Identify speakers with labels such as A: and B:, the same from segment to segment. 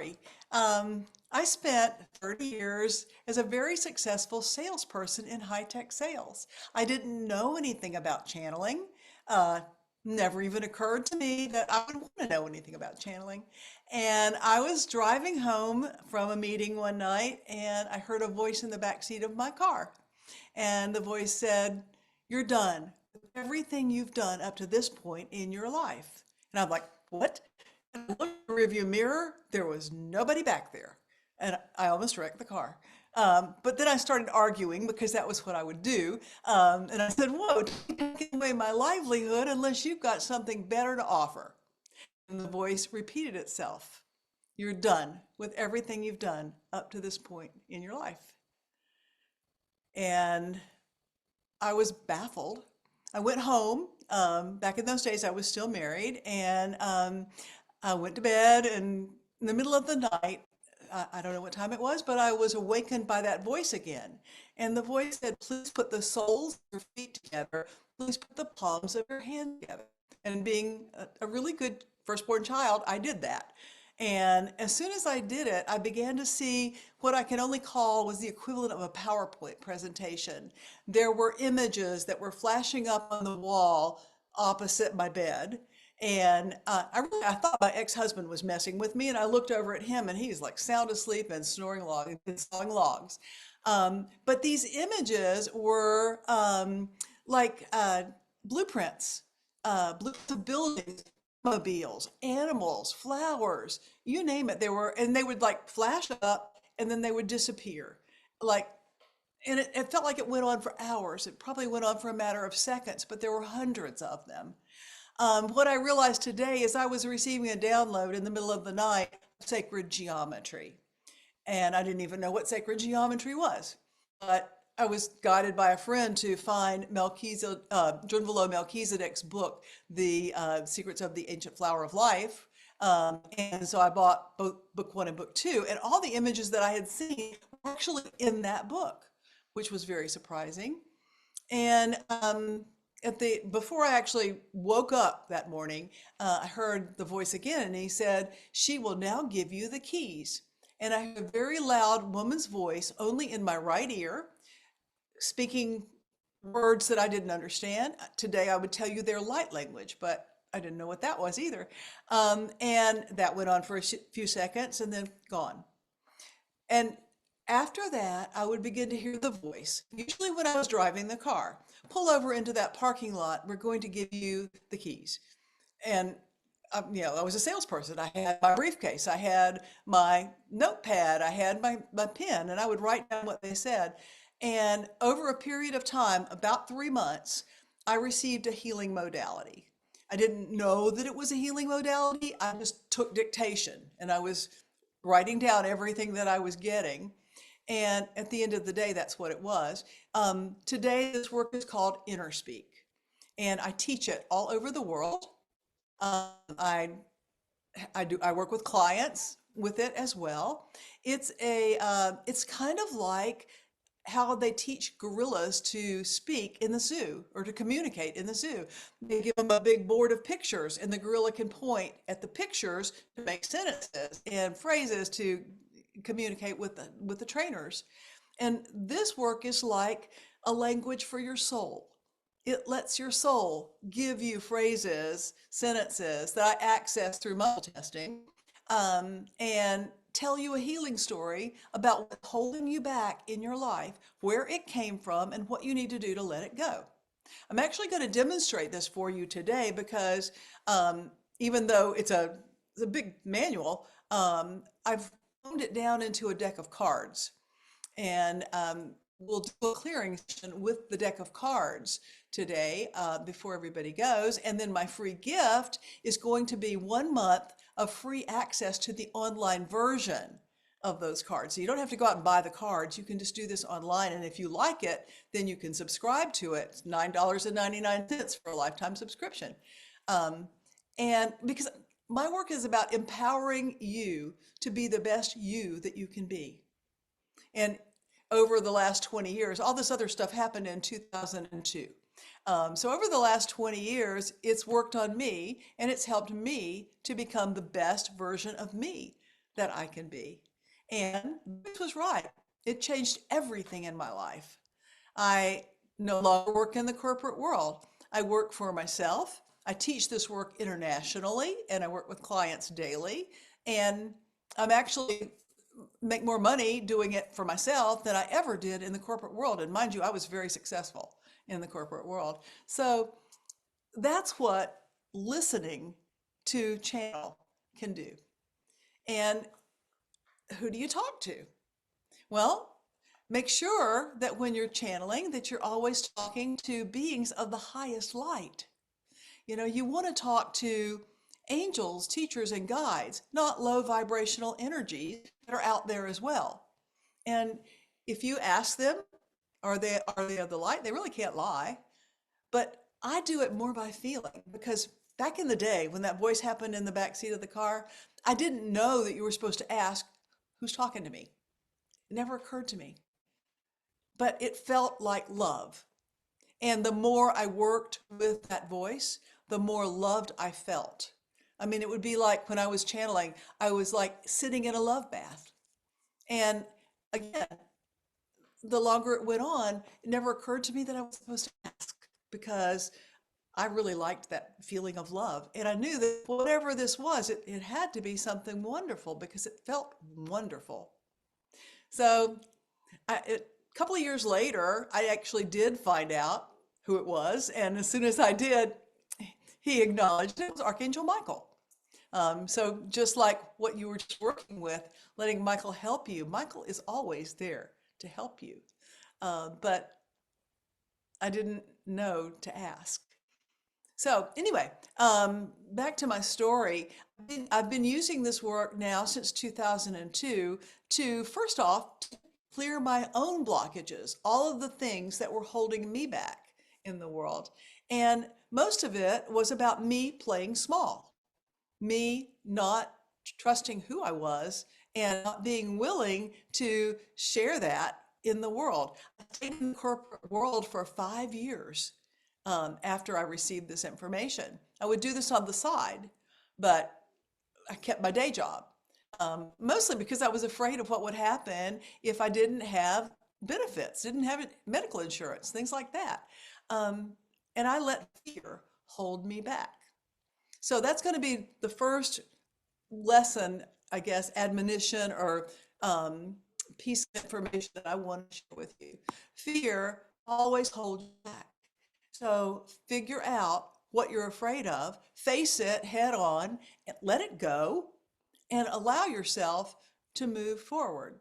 A: story. I spent 30 years as a very successful salesperson in high-tech sales. I didn't know anything about channeling. Uh, Never even occurred to me that I would want to know anything about channeling. And I was driving home from a meeting one night, and I heard a voice in the back seat of my car. And the voice said, "You're done with everything you've done up to this point in your life." And I'm like, "What?" And I looked in the rearview mirror. There was nobody back there. And I almost wrecked the car. But then I started arguing because that was what I would do. And I said, "Whoa, don't take away my livelihood unless you've got something better to offer." And the voice repeated itself. "You're done with everything you've done up to this point in your life." And I was baffled. I went home. Back in those days, I was still married, and I went to bed. And in the middle of the night, I don't know what time it was, but I was awakened by that voice again. And the voice said, "Please put the soles of your feet together. Please put the palms of your hands together." And being a really good firstborn child, I did that. And as soon as I did it, I began to see what I can only call was the equivalent of a PowerPoint presentation. There were images that were flashing up on the wall opposite my bed. And I thought my ex-husband was messing with me, and I looked over at him, and he's like sound asleep and snoring along and sawing logs. But these images were like blueprints, blueprints of buildings, mobiles, animals, flowers, you name it. They were, and they would like flash up and then they would disappear. Like, and it felt like it went on for hours. It probably went on for a matter of seconds, but there were hundreds of them. What I realized today is I was receiving a download in the middle of the night of sacred geometry. And I didn't even know what sacred geometry was. But I was guided by a friend to find Drunvalo Melchizedek's book, The Secrets of the Ancient Flower of Life. And so I bought both book one and book two, and all the images that I had seen were actually in that book, which was very surprising. And before I actually woke up that morning, I heard the voice again, and he said, "She will now give you the keys." And I heard a very loud woman's voice, only in my right ear, speaking words that I didn't understand. Today, I would tell you they're light language, but I didn't know what that was either. And that went on for a few seconds and then gone. And after that, I would begin to hear the voice, usually when I was driving the car. "Pull over into that parking lot. We're going to give you the keys." And I was a salesperson. I had my briefcase, I had my notepad, I had my pen, and I would write down what they said. And over a period of time, about 3 months, I received a healing modality. I didn't know that it was a healing modality. I just took dictation and I was writing down everything that I was getting. And at the end of the day, that's what it was. Today, this work is called InnerSpeak, and I teach it all over the world. Um, I I work with clients with it as well. It's kind of like how they teach gorillas to speak in the zoo or to communicate in the zoo. They give them a big board of pictures, and the gorilla can point at the pictures to make sentences and phrases to communicate with the trainers. And this work is like a language for your soul. It lets your soul give you phrases, sentences that I access through muscle testing, and tell you a healing story about what's holding you back in your life, where it came from, and what you need to do to let it go. I'm actually going to demonstrate this for you today because even though it's a big manual, I've honed it down into a deck of cards. And we'll do a clearing session with the deck of cards today before everybody goes. And then my free gift is going to be 1 month of free access to the online version of those cards. So you don't have to go out and buy the cards. You can just do this online. And if you like it, then you can subscribe to it. It's $9.99 for a lifetime subscription. And because my work is about empowering you to be the best you that you can be. And over the last 20 years, all this other stuff happened in 2002. So over the last 20 years, it's worked on me and it's helped me to become the best version of me, that I can be. And this was right. It changed everything in my life. I no longer work in the corporate world. I work for myself. I teach this work internationally and I work with clients daily. And I'm actually make more money doing it for myself than I ever did in the corporate world. And mind you, I was very successful in the corporate world. So that's what listening to channel can do. And who do you talk to? Well, make sure that when you're channeling that you're always talking to beings of the highest light. You want to talk to angels, teachers, and guides, not low vibrational energies that are out there as well. And if you ask them, are they of the light? They really can't lie. But I do it more by feeling because back in the day when that voice happened in the back seat of the car, I didn't know that you were supposed to ask, who's talking to me? It never occurred to me. But it felt like love. And the more I worked with that voice, the more loved I felt. I mean, it would be like when I was channeling, I was like sitting in a love bath. And again, the longer it went on, it never occurred to me that I was supposed to ask because I really liked that feeling of love. And I knew that whatever this was, it had to be something wonderful because it felt wonderful. So a couple of years later, I actually did find out who it was. And as soon as I did, he acknowledged it was Archangel Michael. So just like what you were just working with, letting Michael help you, Michael is always there to help you. But I didn't know to ask. So anyway, back to my story. I've been using this work now since 2002 to first off clear my own blockages, all of the things that were holding me back in the world. And most of it was about me playing small, me not trusting who I was and not being willing to share that in the world. I stayed in the corporate world for 5 years after I received this information. I would do this on the side, but I kept my day job, mostly because I was afraid of what would happen if I didn't have benefits, didn't have medical insurance, things like that. Um, and I let fear hold me back. So that's going to be the first lesson, I guess, admonition or piece of information that I want to share with you. Fear always holds you back. So figure out what you're afraid of, face it head on, and let it go, and allow yourself to move forward.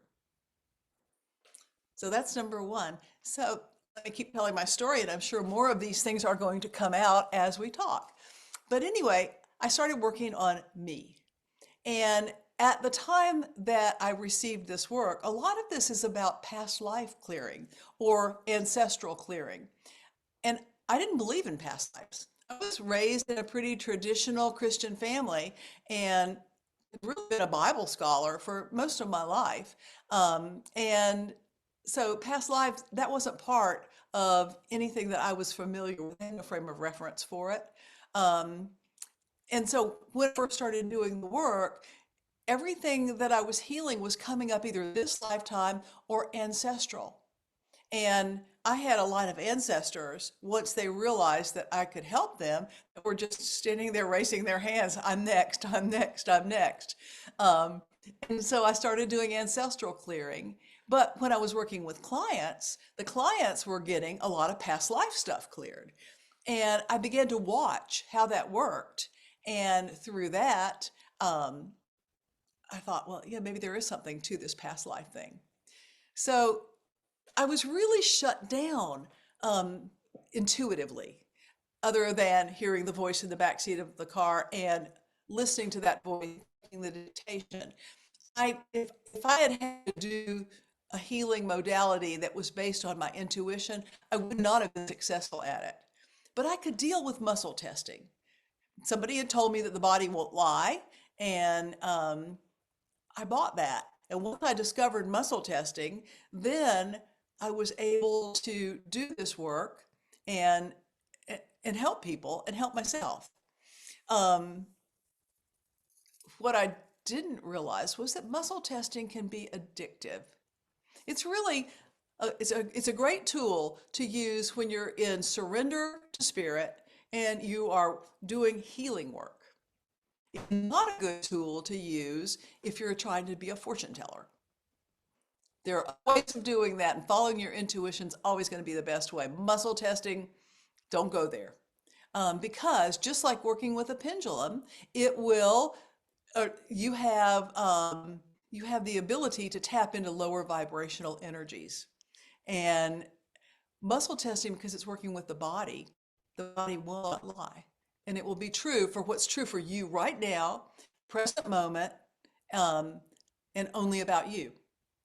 A: So that's number one. So let me keep telling my story, and I'm sure more of these things are going to come out as we talk. But anyway, I started working on me. And at the time that I received this work, a lot of this is about past life clearing or ancestral clearing. And I didn't believe in past lives. I was raised in a pretty traditional Christian family and really been a Bible scholar for most of my life. And so past lives, that wasn't part of anything that I was familiar with, I had no frame of reference for it. Um, and so when I first started doing the work, everything that I was healing was coming up either this lifetime or ancestral. And I had a lot of ancestors, once they realized that I could help them, that were just standing there raising their hands. I'm next, I'm next, I'm next. Um, and so I started doing ancestral clearing. But when I was working with clients, the clients were getting a lot of past life stuff cleared. And I began to watch how that worked. And through that, um, I thought, well, yeah, maybe there is something to this past life thing. So I was really shut down um, intuitively, other than hearing the voice in the backseat of the car and listening to that voice, taking the dictation. If I had to do a healing modality that was based on my intuition, I would not have been successful at it. But I could deal with muscle testing. Somebody had told me that the body won't lie, and I bought that. And once I discovered muscle testing, then I was able to do this work and and help people and help myself. Um, what I didn't realize was that muscle testing can be addictive. It's really it's a great tool to use when you're in surrender to spirit and you are doing healing work. It's not a good tool to use if you're trying to be a fortune teller. There are ways of doing that, and following your intuition is always going to be the best way. Muscle testing, don't go there. Because just like working with a pendulum, it will, you have the ability to tap into lower vibrational energies. And muscle testing, because it's working with the body will not lie. And it will be true for what's true for you right now, present moment, um, and only about you.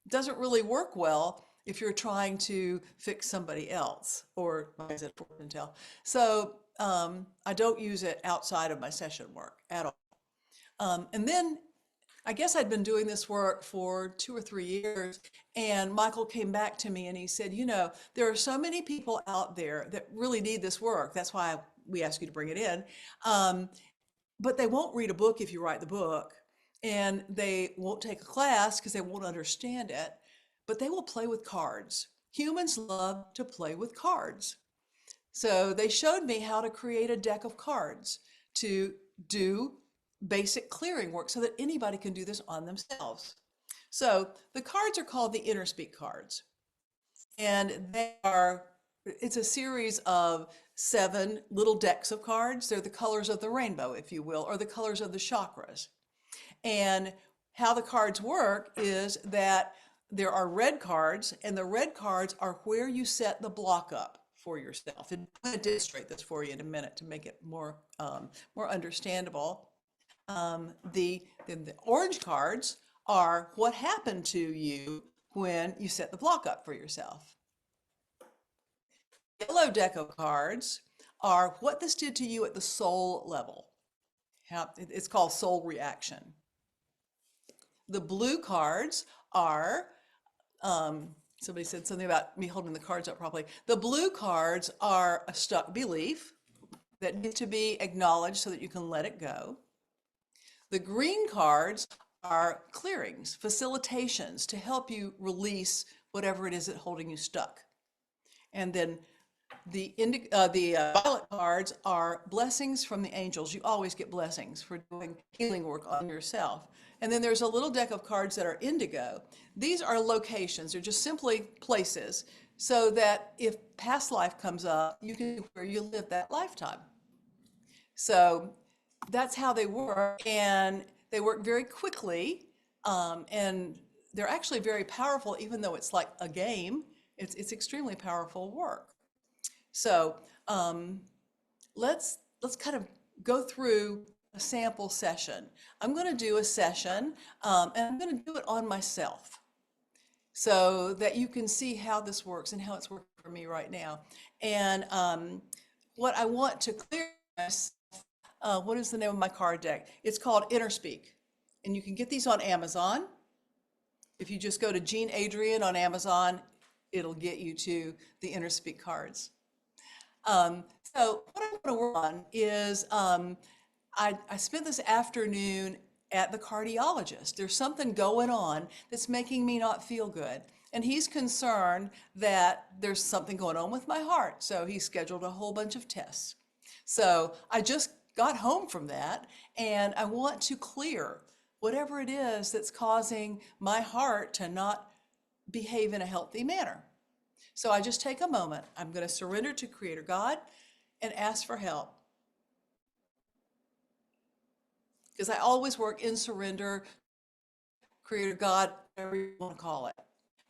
A: It doesn't really work well if you're trying to fix somebody else or, like I said, fortune tell. So I don't use it outside of my session work at all. And then I guess I'd been doing this work for 2 or 3 years, and Michael came back to me and he said, you know, there are so many people out there that really need this work. That's why we asked you to bring it in. But they won't read a book if you write the book, and they won't take a class because they won't understand it, but they will play with cards. Humans love to play with cards. So they showed me how to create a deck of cards to do basic clearing work so that anybody can do this on themselves. So the cards are called the InnerSpeak cards. And it's a series of 7 little decks of cards. They're the colors of the rainbow, if you will, or the colors of the chakras. And how the cards work is that there are red cards, and the red cards are where you set the block up for yourself. And I'm going to demonstrate this for you in a minute to make it more understandable. Then the orange cards are what happened to you when you set the block up for yourself. Yellow deck of cards are what this did to you at the soul level. It's called soul reaction. The blue cards are, somebody said something about me holding the cards up properly. The blue cards are a stuck belief that needs to be acknowledged so that you can let it go. The green cards are clearings, facilitations to help you release whatever it is that's holding you stuck. And then the violet cards are blessings from the angels. You always get blessings for doing healing work on yourself. And then there's a little deck of cards that are indigo. These are locations. They're just simply places so that if past life comes up, you can see where you lived that lifetime. So that's how they work, and they work very quickly, and they're actually very powerful, even though it's like a game. It's extremely powerful work. So let's kind of go through a sample session. I'm going to do a session, and I'm going to do it on myself so that you can see how this works and how it's working for me right now. And what I want to clear what is the name of my card deck? It's called InnerSpeak, and you can get these on Amazon. If you just go to Jean Adrian on Amazon, it'll get you to the InnerSpeak cards. So what I'm going to work on is I spent this afternoon at the cardiologist. There's something going on that's making me not feel good. And he's concerned that there's something going on with my heart. So he scheduled a whole bunch of tests. So I just got home from that, and I want to clear whatever it is that's causing my heart to not behave in a healthy manner. So I just take a moment. I'm going to surrender to Creator God and ask for help. Because I always work in surrender, Creator God, whatever you want to call it.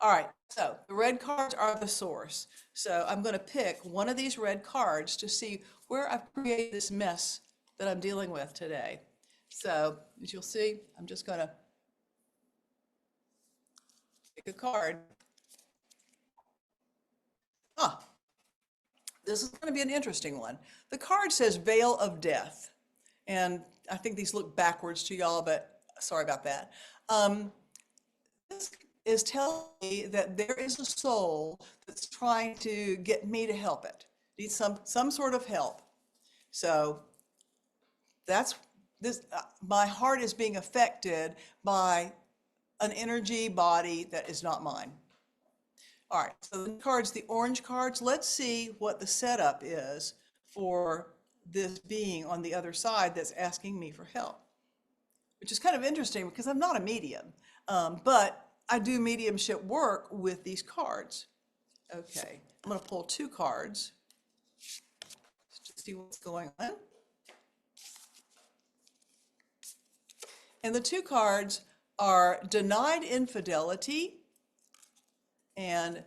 A: All right, so the red cards are the source. So I'm going to pick one of these red cards to see where I've created this mess that I'm dealing with today. So as you'll see, I'm just going to pick a card. This is going to be an interesting one. The card says Veil of Death. And I think these look backwards to y'all, but sorry about that. This is telling me that there is a soul that's trying to get me to help it. Needs some sort of help. So that's my heart is being affected by an energy body that is not mine. All right, so the cards, the orange cards, let's see what the setup is for this being on the other side that's asking me for help, which is kind of interesting because I'm not a medium, but I do mediumship work with these cards. Okay, I'm going to pull two cards to see what's going on. And the two cards are denied infidelity and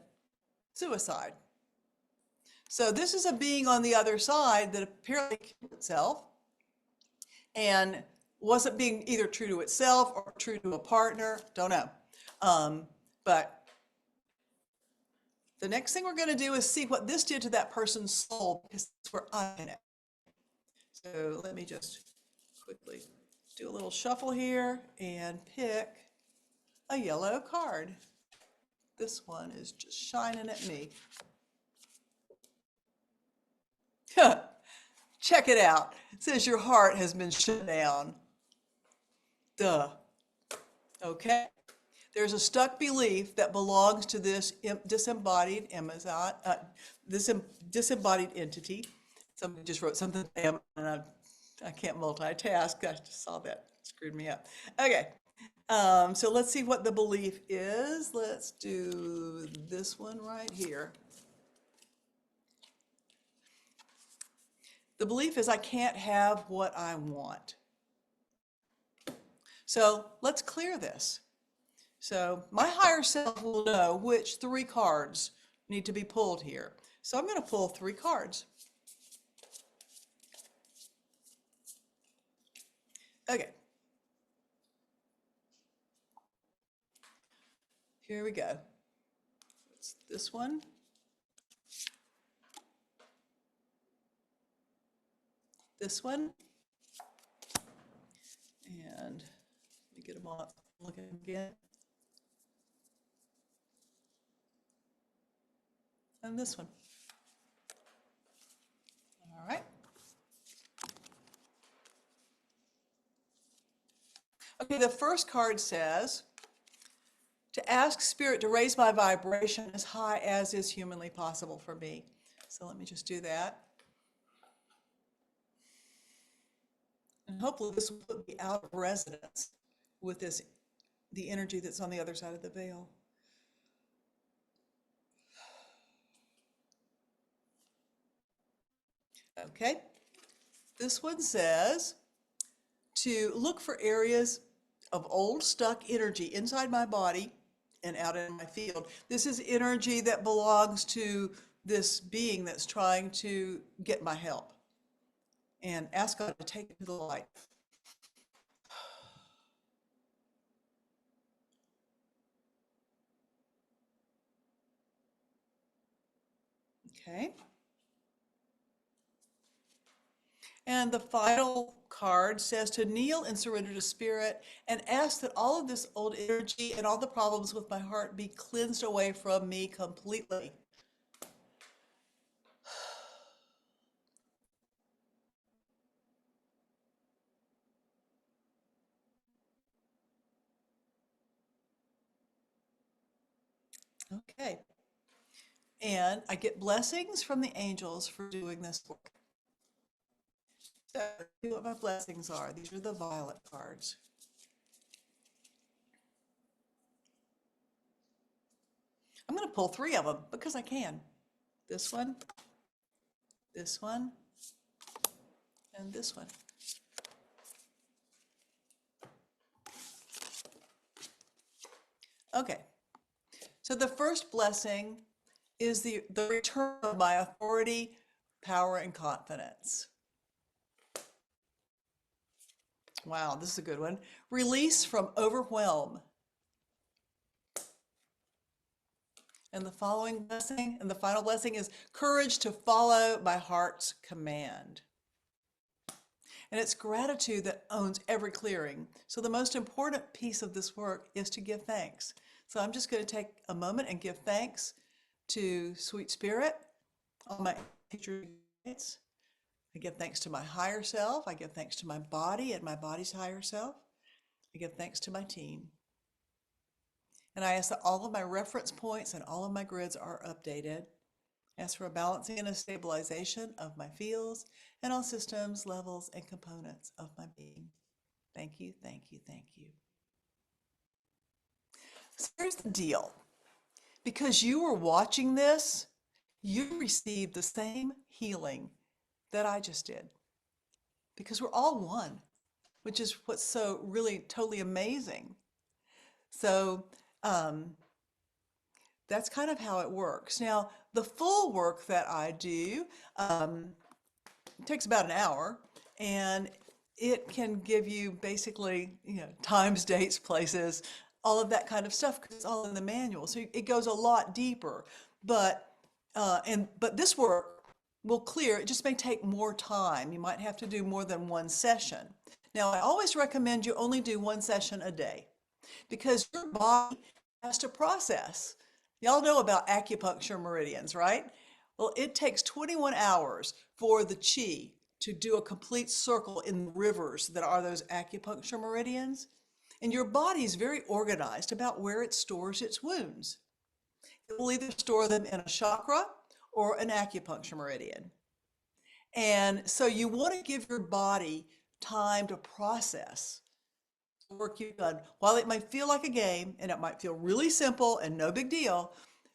A: suicide. So this is a being on the other side that apparently killed itself and wasn't being either true to itself or true to a partner, don't know. But the next thing we're going to do is see what this did to that person's soul, because that's where I connect. So let me just quickly do a little shuffle here and pick a yellow card. This one is just shining at me. Check it out. It says your heart has been shut down. Duh. Okay. There's a stuck belief that belongs to this disembodied disembodied entity. Somebody just wrote something, and I can't multitask. I just saw that. It screwed me up. Okay. So let's see what the belief is. Let's do this one right here. The belief is I can't have what I want. So let's clear this. So my higher self will know which three cards need to be pulled here. So I'm going to pull three cards. Okay. Here we go. It's this one. This one. And let me get them all, look at them again. And this one. All right. Okay, the first card says, to ask Spirit to raise my vibration as high as is humanly possible for me. So let me just do that. And hopefully this will put me out of resonance with the energy that's on the other side of the veil. Okay, this one says to look for areas of old stuck energy inside my body and out in my field. This is energy that belongs to this being that's trying to get my help, and ask God to take it to the light. Okay. And the final card says to kneel and surrender to Spirit and ask that all of this old energy and all the problems with my heart be cleansed away from me completely. Okay. And I get blessings from the angels for doing this work. So let's see what my blessings are. These are the violet cards. I'm going to pull three of them because I can. This one, and this one. Okay. So the first blessing is the return of my authority, power, and confidence. Wow, this is a good one. Release from overwhelm. And the following blessing, and the final blessing is courage to follow my heart's command. And it's gratitude that owns every clearing. So the most important piece of this work is to give thanks. So I'm just going to take a moment and give thanks to Sweet Spirit, all my teachers. I give thanks to my higher self. I give thanks to my body and my body's higher self. I give thanks to my team. And I ask that all of my reference points and all of my grids are updated. I ask for a balancing and a stabilization of my fields and all systems, levels, and components of my being. Thank you, thank you, thank you. So here's the deal. Because you were watching this, you received the same healing that I just did. Because we're all one, which is what's so really totally amazing. So that's kind of how it works. Now, the full work that I do takes about an hour, and it can give you basically, times, dates, places, all of that kind of stuff because it's all in the manual. So it goes a lot deeper. But but this work will clear. It just may take more time. You might have to do more than one session. Now, I always recommend you only do one session a day because your body has to process. Y'all know about acupuncture meridians, right? Well, it takes 21 hours for the chi to do a complete circle in the rivers that are those acupuncture meridians. And your body is very organized about where it stores its wounds. It will either store them in a chakra or an acupuncture meridian. And so you want to give your body time to process the work you've done. While it might feel like a game and it might feel really simple and no big deal,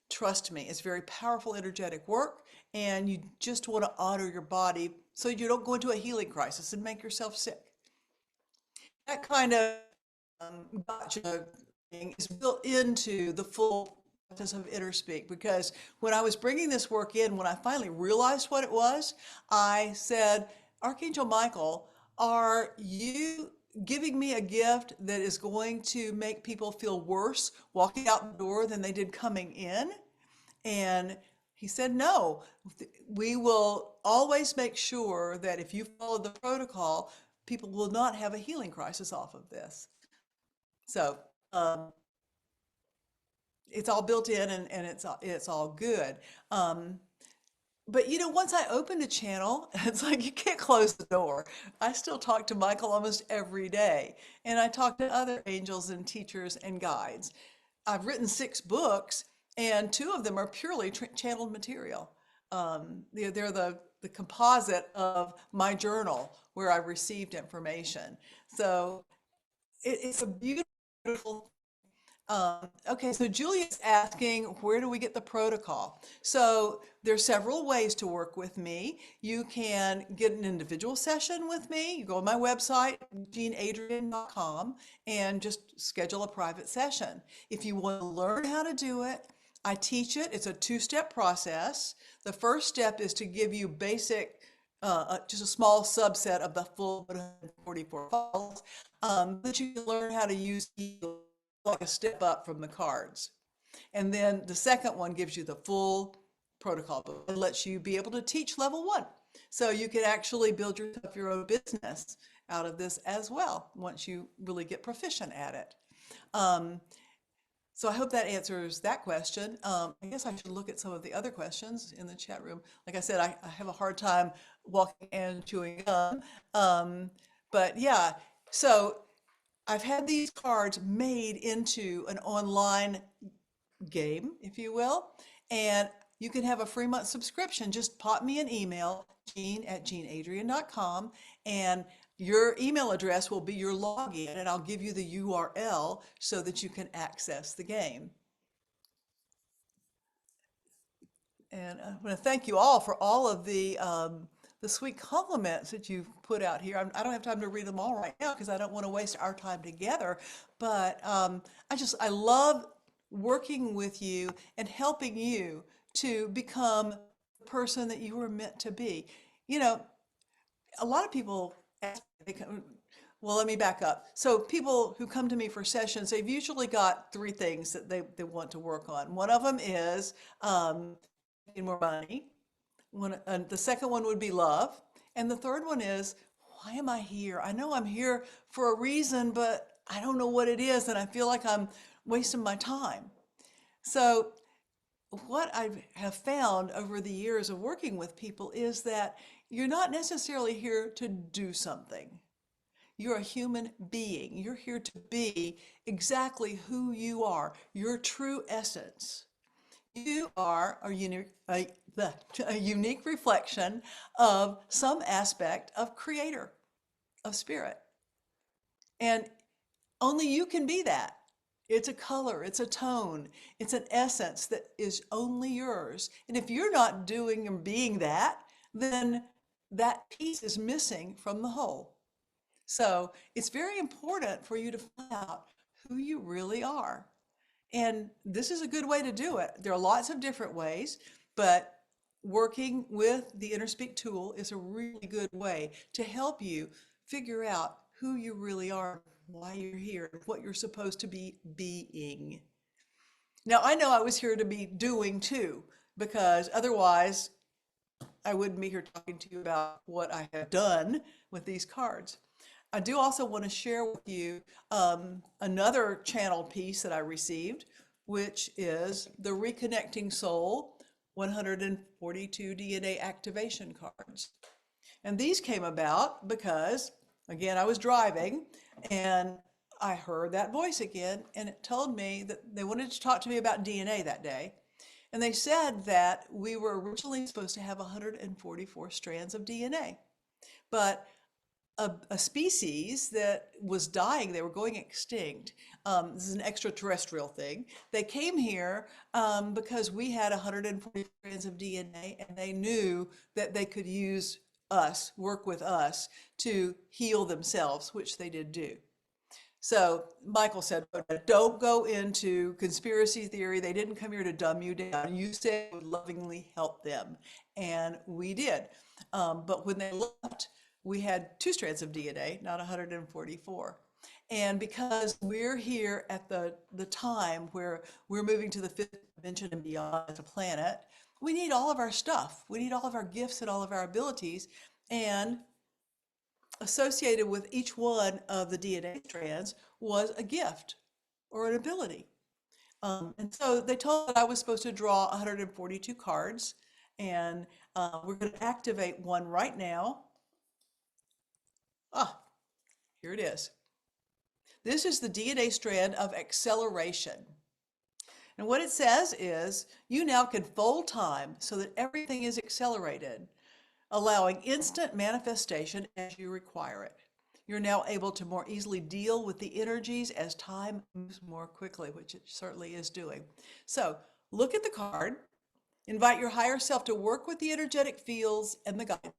A: trust me, it's very powerful, energetic work. And you just want to honor your body so you don't go into a healing crisis and make yourself sick. That kind of gotcha thing is built into the full practice of InnerSpeak because when I was bringing this work in, when I finally realized what it was, I said, Archangel Michael, are you giving me a gift that is going to make people feel worse walking out the door than they did coming in? And he said, no, we will always make sure that if you follow the protocol, people will not have a healing crisis off of this. So um, it's all built in and it's all good. But once I opened a channel, it's like you can't close the door. I still talk to Michael almost every day, and I talk to other angels and teachers and guides. I've written 6 books, and 2 of them are purely channeled material. They're the composite of my journal where I received information. So it's a beautiful. Okay, so Julia's asking, where do we get the protocol? So there's several ways to work with me. You can get an individual session with me. You go on my website, jeanadrian.com, and just schedule a private session. If you want to learn how to do it, I teach it. It's a 2-step process. The first step is to give you basic, just a small subset of the full 144 files, that you can learn how to use like a step up from the cards. And then the second one gives you the full protocol book and lets you be able to teach level 1. So you can actually build yourself your own business out of this as well once you really get proficient at it. So I hope that answers that question. I guess I should look at some of the other questions in the chat room. Like I said, I have a hard time walking and chewing gum. But yeah, so I've had these cards made into an online game, if you will, and you can have a free month subscription. Just pop me an email, jean@jeanadrian.com, and your email address will be your login, and I'll give you the URL so that you can access the game. And I want to thank you all for all of the sweet compliments that you've put out here. I don't have time to read them all right now because I don't want to waste our time together. But I love working with you and helping you to become the person that you were meant to be. You know, a lot of people ask me, well, let me back up. So people who come to me for sessions, they've usually got 3 things that they want to work on. One of them is making more money. The second one would be love. And the third one is, why am I here? I know I'm here for a reason, but I don't know what it is. And I feel like I'm wasting my time. So what I have found over the years of working with people is that you're not necessarily here to do something. You're a human being. You're here to be exactly who you are, your true essence. You are a unique reflection of some aspect of creator, of spirit. And only you can be that. It's a color, it's a tone, it's an essence that is only yours. And if you're not doing and being that, then that piece is missing from the whole. So it's very important for you to find out who you really are. And this is a good way to do it. There are lots of different ways, but working with the InnerSpeak tool is a really good way to help you figure out who you really are, why you're here, what you're supposed to be being. Now, I know I was here to be doing too, because otherwise I wouldn't be here talking to you about what I have done with these cards. I do also want to share with you another channel piece that I received, which is the Reconnecting Soul 142 DNA activation cards. And these came about because, again, I was driving and I heard that voice again, and it told me that they wanted to talk to me about DNA that day. And they said that we were originally supposed to have 144 strands of DNA. But a species that was dying, they were going extinct. This is an extraterrestrial thing. They came here because we had 140 strands of DNA, and they knew that they could use us, work with us to heal themselves, which they did do. So Michael said, don't go into conspiracy theory. They didn't come here to dumb you down. You said you would lovingly help them. And we did. But when they left, we had two strands of DNA, not 144. And because we're here at the time where we're moving to the fifth dimension and beyond as a planet, we need all of our stuff. We need all of our gifts and all of our abilities. And associated with each one of the DNA strands was a gift or an ability. And so they told me I was supposed to draw 142 cards, and we're going to activate one right now. Ah, here it is. This is the DNA strand of acceleration. And what it says is you now can fold time so that everything is accelerated, allowing instant manifestation as you require it. You're now able to more easily deal with the energies as time moves more quickly, which it certainly is doing. So look at the card, invite your higher self to work with the energetic fields and the guide to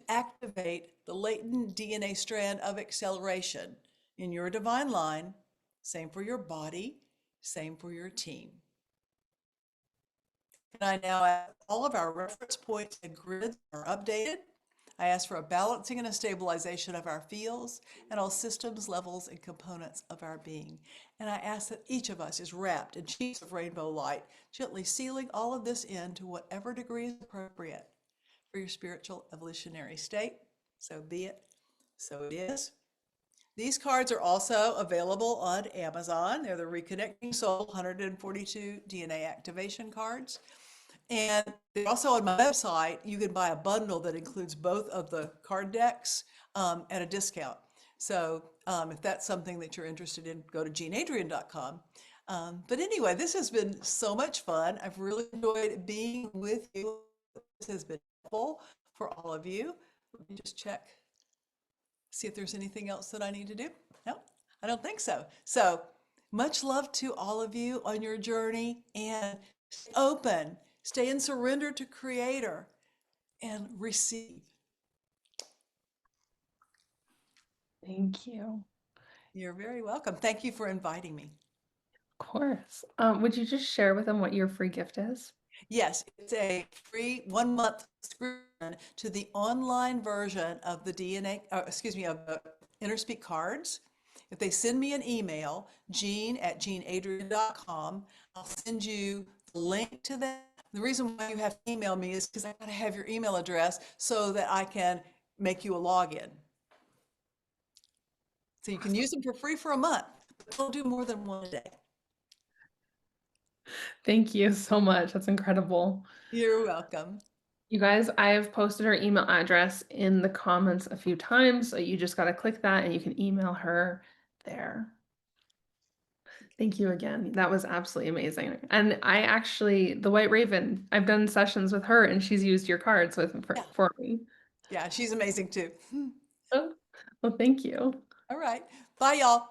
A: activate the latent DNA strand of acceleration in your divine line. Same for your body, same for your team. And I now have all of our reference points and grids are updated. I ask for a balancing and a stabilization of our fields and all systems, levels, and components of our being. And I ask that each of us is wrapped in sheets of rainbow light, gently sealing all of this in to whatever degree is appropriate for your spiritual evolutionary state. So be it, so it is. These cards are also available on Amazon. They're the Reconnecting Soul 142 DNA activation cards. And they're also on my website. You can buy a bundle that includes both of the card decks at a discount. So if that's something that you're interested in, go to jeanadrian.com. But anyway, this has been so much fun. I've really enjoyed being with you. This has been helpful for all of you. Let me just check, see if there's anything else that I need to do. No, I don't think so. So much love to all of you on your journey, and stay open, stay in surrender to Creator, and receive.
B: Thank you.
A: You're very welcome. Thank you for inviting me.
B: Of course. Would you just share with them what your free gift is?
A: Yes, it's a free 1 month subscription to the online version of the DNA, excuse me, of the InnerSpeak cards. If they send me an email, jean@jeanadrian.com, I'll send you the link to that. The reason why you have to email me is because I got to have your email address so that I can make you a login. So you can use them for free for a month, but don't do more than one a day.
B: Thank you so much. That's incredible.
A: You're welcome.
B: You guys, I've posted her email address in the comments a few times, so you just got to click that and you can email her there. Thank you again. That was absolutely amazing. And I actually, the White Raven, I've done sessions with her and she's used your cards
A: Yeah.
B: for me.
A: Yeah, she's amazing too.
B: Oh, well, thank you.
A: All right. Bye, y'all.